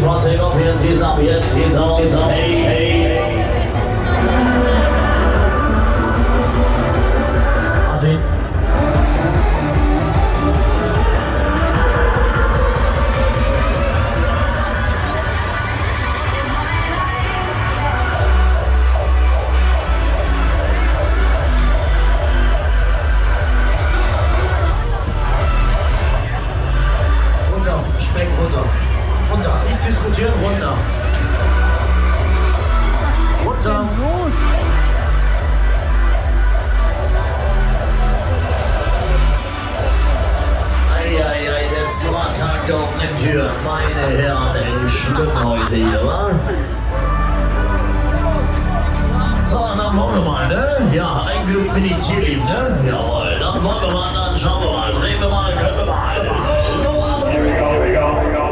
von Take-Off, jetzt geht's ab, jetzt geht's aus. Hey, hey. Martin. Speck runter. Runter. Nicht diskutieren, runter. Runter. Eieiei, der Zwartag der offenen Tür. Meine Herren, ey, schlimm heute hier, wa? Ah, dann wollen wir mal, ne? Ja, ein Glück bin ich Tierlieb, ne? Jawohl, dann wollen wir mal, dann schauen wir mal. Drehen wir mal, können wir mal. Here we go, here we go, here we go.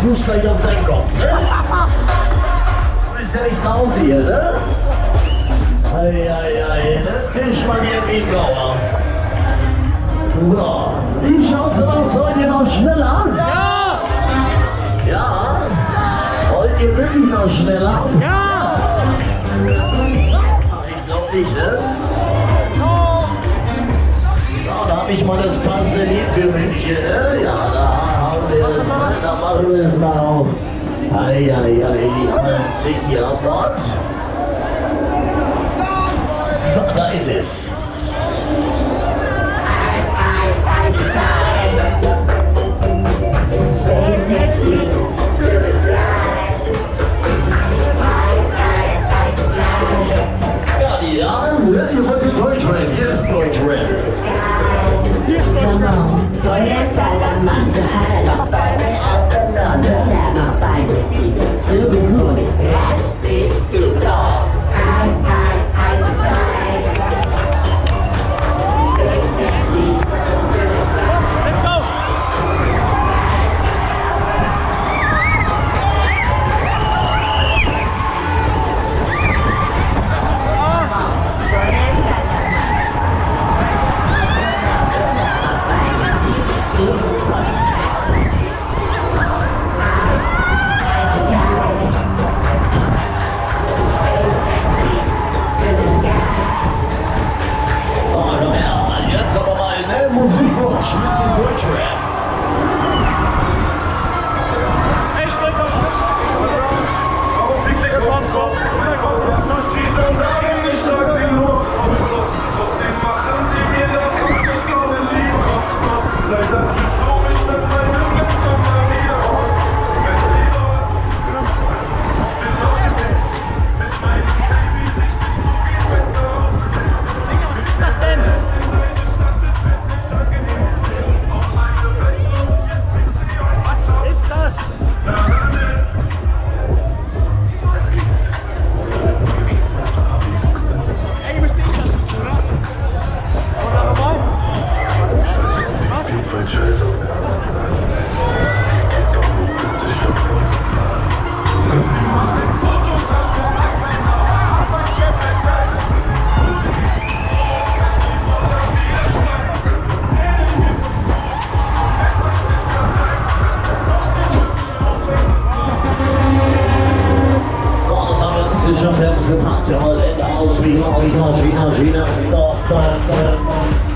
Fuß gleich auf deinen Kopf, ne? Du bist ja nicht zu Hause hier, ne? Eieiei, das Tisch mal hier wie ein Gauer. So, wie schaut's denn aus heute noch schneller? Ja! Ja? Wollt ihr wirklich noch schneller? Ja! Ich glaub nicht, ne? Ja, da hab ich mal das passende Lied für München, ne? Ja, da haben wir es, ne? Da machen wir es mal auf. Eieiei, die anderen singen hier an Bord. So, da ist es. Save next week.